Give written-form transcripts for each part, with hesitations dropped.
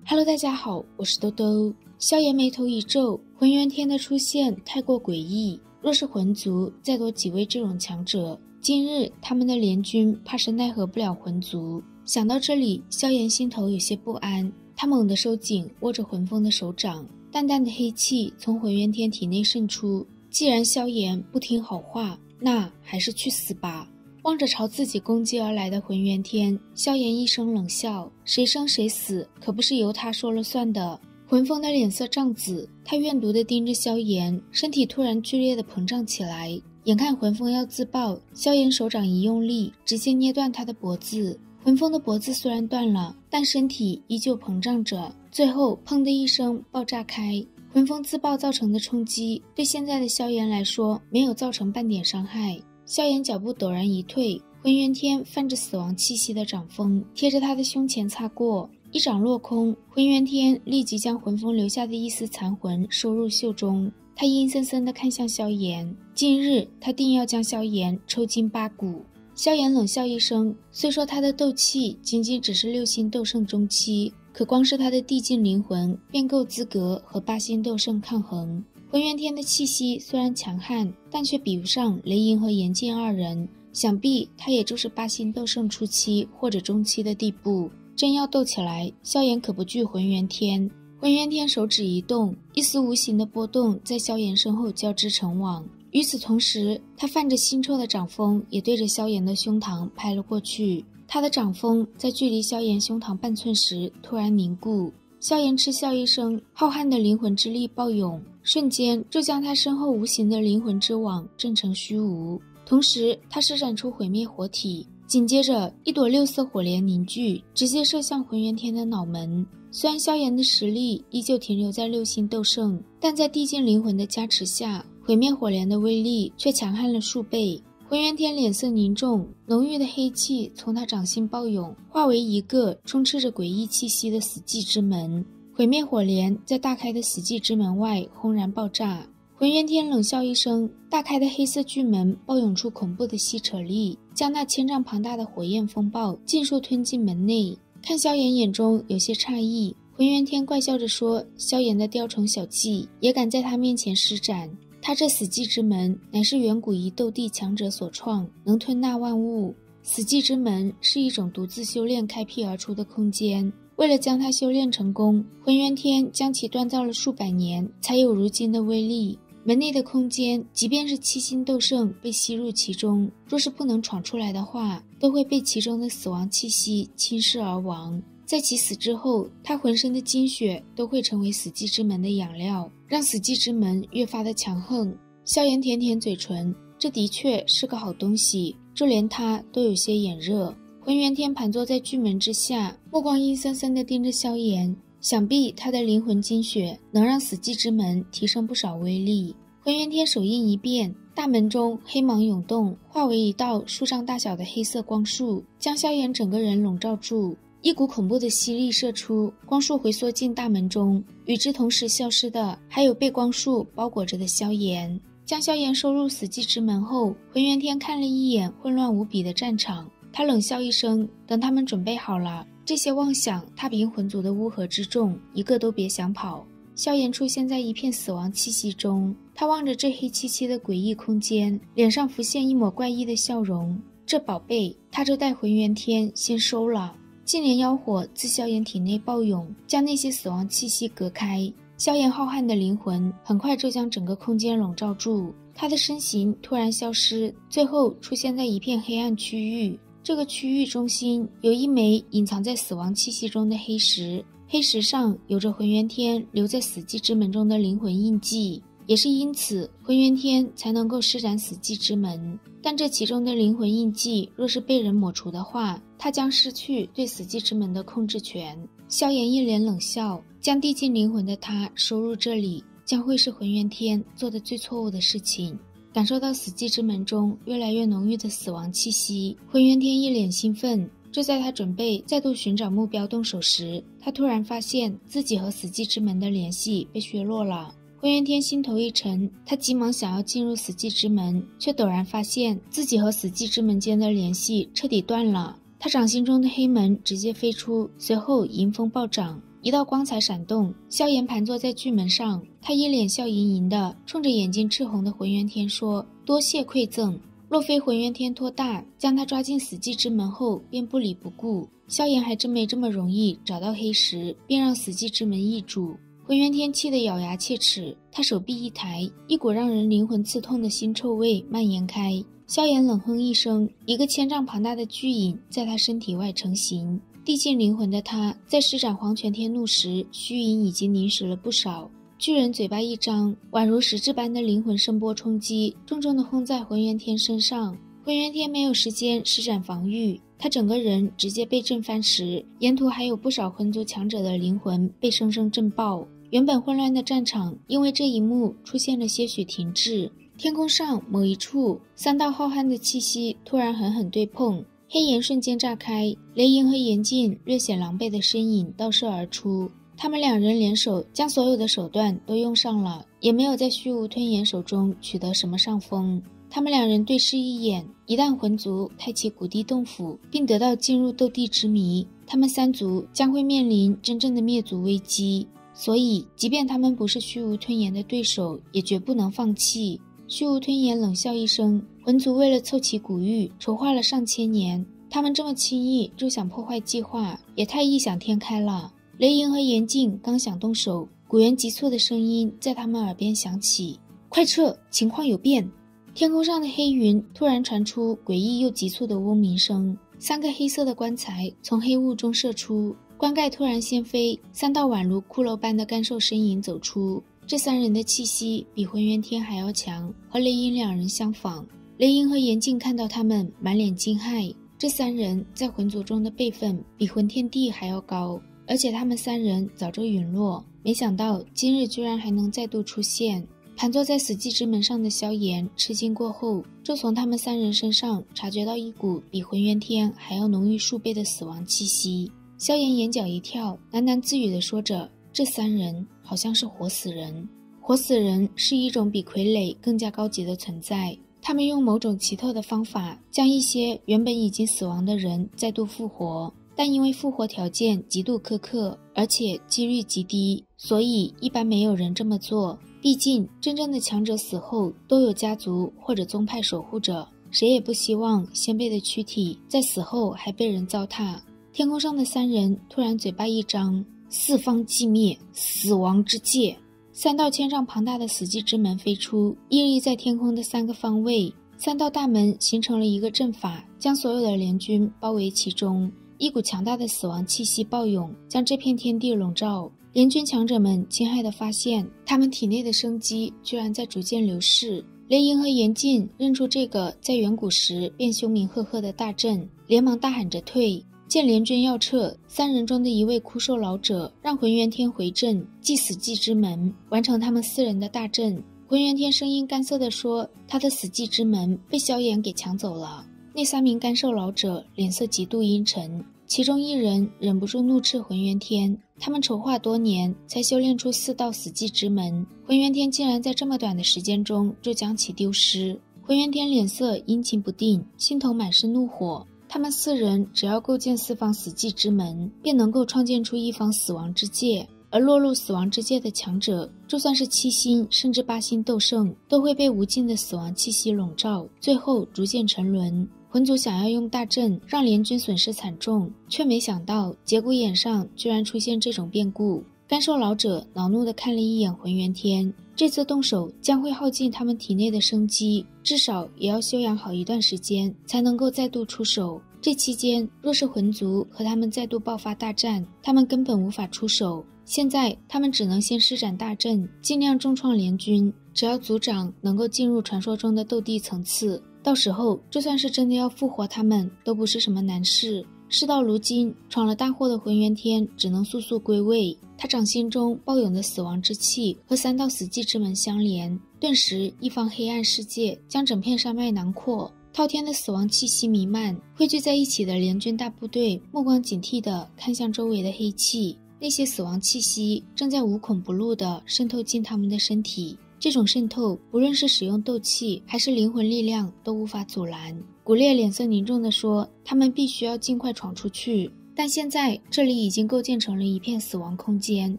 Hello， 大家好，我是兜兜。萧炎眉头一皱，浑元天的出现太过诡异，若是魂族，再多几位这种强者，今日他们的联军怕是奈何不了魂族。想到这里，萧炎心头有些不安，他猛地收紧握着魂锋的手掌，淡淡的黑气从浑元天体内渗出。既然萧炎不听好话，那还是去死吧。望着朝自己攻击而来的浑元天，萧炎一声冷笑，谁生谁死可不是由他说了算的。魂锋的脸色涨紫，他怨毒地盯着萧炎，身体突然剧烈地膨胀起来，眼看魂锋要自爆，萧炎手掌一用力，直接捏断他的脖子。魂锋的脖子虽然断了，但身体依旧膨胀着，最后砰的一声爆炸开。魂锋自爆造成的冲击对现在的萧炎来说没有造成半点伤害。萧炎脚步陡然一退，浑元天泛着死亡气息的掌锋贴着他的胸前擦过，一掌落空，浑元天立即将魂锋留下的一丝残魂收入袖中。他阴森森地看向萧炎，今日他定要将萧炎抽筋扒骨。萧炎冷笑一声，虽说他的斗气仅仅只是6星斗圣中期，可光是他的地境灵魂便够资格和8星斗圣抗衡。浑元天的气息虽然强悍，但却比不上雷莹和严禁二人，想必他也就是8星斗圣初期或者中期的地步。真要斗起来，萧炎可不惧浑元天。浑元天手指一动，一丝无形的波动在萧炎身后交织成网。与此同时，他泛着腥臭的掌锋也对着萧炎的胸膛拍了过去。他的掌锋在距离萧炎胸膛半寸时突然凝固。萧炎嗤笑一声，浩瀚的灵魂之力暴涌，瞬间就将他身后无形的灵魂之网震成虚无。同时他施展出毁灭火体，紧接着一朵6色火莲凝聚，直接射向浑元天的脑门。虽然萧炎的实力依旧停留在6星斗圣，但在地境灵魂的加持下，毁灭火莲的威力却强悍了数倍。浑元天脸色凝重，浓郁的黑气从他掌心暴涌，化为一个充斥着诡异气息的死寂之门。毁灭火莲在大开的死寂之门外轰然爆炸。浑元天冷笑一声，大开的黑色巨门暴涌出恐怖的吸扯力，将那1000丈庞大的火焰风暴尽数吞进门内。看萧炎眼中有些诧异，浑元天怪笑着说，萧炎的雕虫小技也敢在他面前施展。他这死寂之门乃是远古一斗帝强者所创，能吞纳万物。死寂之门是一种独自修炼开辟而出的空间，为了将它修炼成功，浑元天将其锻造了数百年，才有如今的威力。门内的空间，即便是7星斗圣被吸入其中，若是不能闯出来的话，都会被其中的死亡气息侵蚀而亡。在其死之后，他浑身的精血都会成为死寂之门的养料，让死寂之门越发的强横。萧炎舔舔嘴唇，这的确是个好东西，就连他都有些眼热。浑元天盘坐在巨门之下，目光阴森森地盯着萧炎，想必他的灵魂精血能让死寂之门提升不少威力。浑元天手印一变，大门中黑芒涌动，化为一道数丈大小的黑色光束，将萧炎整个人笼罩住。一股恐怖的吸力射出，光束回缩进大门中，与之同时消失的还有被光束包裹着的萧炎。将萧炎收入死寂之门后，浑元天看了一眼混乱无比的战场，他冷笑一声，等他们准备好了，这些妄想踏平魂族的乌合之众，一个都别想跑。萧炎出现在一片死亡气息中，他望着这黑漆漆的诡异空间，脸上浮现一抹怪异的笑容。这宝贝他就带浑元天先收了。净莲妖火自萧炎体内暴涌，将那些死亡气息隔开。萧炎浩瀚的灵魂很快就将整个空间笼罩住，他的身形突然消失，最后出现在一片黑暗区域。这个区域中心有一枚隐藏在死亡气息中的黑石，黑石上有着浑元天留在死寂之门中的灵魂印记，也是因此浑元天才能够施展死寂之门。但这其中的灵魂印记若是被人抹除的话，他将失去对死寂之门的控制权。萧炎一脸冷笑，将地境灵魂的他收入这里，将会是浑元天做的最错误的事情。感受到死寂之门中越来越浓郁的死亡气息，浑元天一脸兴奋。就在他准备再度寻找目标动手时，他突然发现自己和死寂之门的联系被削弱了。浑元天心头一沉，他急忙想要进入死寂之门，却陡然发现自己和死寂之门间的联系彻底断了。他掌心中的黑门直接飞出，随后迎风暴涨，一道光彩闪动，萧炎盘坐在巨门上，他一脸笑盈盈的冲着眼睛赤红的浑元天说：多谢馈赠。若非浑元天托大将他抓进死寂之门后便不理不顾，萧炎还真没这么容易找到黑石便让死寂之门易主。浑元天气得咬牙切齿，他手臂一抬，一股让人灵魂刺痛的腥臭味蔓延开。萧炎冷哼一声，一个千丈庞大的巨影在他身体外成型。地尽灵魂的他在施展黄泉天怒时，虚影已经凝实了不少。巨人嘴巴一张，宛如实质般的灵魂声波冲击，重重地轰在浑元天身上。浑元天没有时间施展防御，他整个人直接被震翻时，沿途还有不少魂族强者的灵魂被生生震爆。原本混乱的战场因为这一幕出现了些许停滞。天空上某一处，3道浩瀚的气息突然狠狠对碰，黑炎瞬间炸开，雷莹和炎镜略显狼狈的身影倒射而出。他们两人联手将所有的手段都用上了，也没有在虚无吞炎手中取得什么上风。他们两人对视一眼，一旦魂族开启古地洞府并得到进入斗帝之谜，他们3族将会面临真正的灭族危机。所以即便他们不是虚无吞炎的对手，也绝不能放弃。虚无吞炎冷笑一声，魂族为了凑齐古玉筹划了上千年，他们这么轻易就想破坏计划，也太异想天开了。雷莹和炎镜刚想动手，古元急促的声音在他们耳边响起：快撤，情况有变。天空上的黑云突然传出诡异又急促的嗡鸣声，3个黑色的棺材从黑雾中射出，棺盖突然掀飞，3道宛如骷髅般的干瘦身影走出。这3人的气息比浑元天还要强，和雷莹两人相仿。雷莹和炎镜看到他们满脸惊骇，这3人在魂族中的辈分比魂天帝还要高，而且他们3人早就陨落，没想到今日居然还能再度出现。盘坐在死寂之门上的萧炎吃惊过后，就从他们3人身上察觉到一股比浑元天还要浓郁数倍的死亡气息。萧炎眼角一跳，喃喃自语地说着：这3人好像是活死人。活死人是一种比傀儡更加高级的存在，他们用某种奇特的方法将一些原本已经死亡的人再度复活，但因为复活条件极度苛刻，而且几率极低，所以一般没有人这么做。毕竟真正的强者死后都有家族或者宗派守护着，谁也不希望先辈的躯体在死后还被人糟蹋。天空上的3人突然嘴巴一张，四方寂灭，死亡之戒。3道千丈庞大的死寂之门飞出，屹立在天空的3个方位。3道大门形成了一个阵法，将所有的联军包围其中。一股强大的死亡气息暴涌，将这片天地笼罩。联军强者们惊骇地发现，他们体内的生机居然在逐渐流逝。雷莹和炎镜认出这个在远古时便凶名赫赫的大阵，连忙大喊着退。见联军要撤，3人中的一位枯瘦老者让浑元天回阵祭死寂之门，完成他们4人的大阵。浑元天声音干涩地说，他的死寂之门被萧炎给抢走了。那3名干瘦老者脸色极度阴沉，其中一人忍不住怒斥浑元天，他们筹划多年才修炼出4道死寂之门，浑元天竟然在这么短的时间中就将其丢失。浑元天脸色阴晴不定，心头满是怒火。他们4人只要构建4方死寂之门，便能够创建出一方死亡之界，而落入死亡之界的强者，就算是7星甚至8星斗圣，都会被无尽的死亡气息笼罩，最后逐渐沉沦。魂族想要用大阵让联军损失惨重，却没想到节骨眼上居然出现这种变故。干瘦老者恼怒地看了一眼浑元天，这次动手将会耗尽他们体内的生机，至少也要休养好一段时间才能够再度出手。这期间若是魂族和他们再度爆发大战，他们根本无法出手。现在他们只能先施展大阵，尽量重创联军，只要族长能够进入传说中的斗帝层次，到时候就算是真的要复活他们都不是什么难事。事到如今，闯了大祸的浑元天只能速速归位。他掌心中暴涌的死亡之气和3道死寂之门相连，顿时一方黑暗世界将整片山脉囊括，滔天的死亡气息弥漫。汇聚在一起的联军大部队目光警惕地看向周围的黑气，那些死亡气息正在无孔不入地渗透进他们的身体。这种渗透无论是使用斗气还是灵魂力量都无法阻拦。古烈脸色凝重地说，他们必须要尽快闯出去。但现在这里已经构建成了一片死亡空间，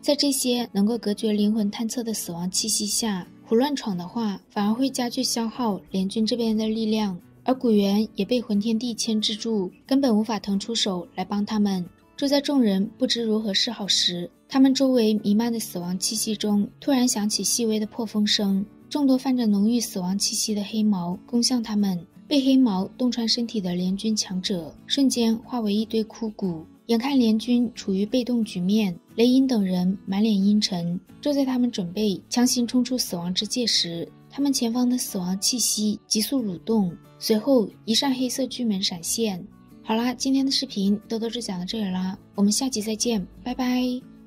在这些能够隔绝灵魂探测的死亡气息下，胡乱闯的话，反而会加剧消耗联军这边的力量，而古猿也被魂天帝牵制住，根本无法腾出手来帮他们。就在众人不知如何是好时，他们周围弥漫的死亡气息中突然响起细微的破风声，众多泛着浓郁死亡气息的黑毛攻向他们，被黑毛洞穿身体的联军强者瞬间化为一堆枯骨。眼看联军处于被动局面，雷音等人满脸阴沉。就在他们准备强行冲出死亡之界时，他们前方的死亡气息急速蠕动，随后一扇黑色巨门闪现。好啦，今天的视频豆豆就讲到这里啦，我们下集再见，拜拜。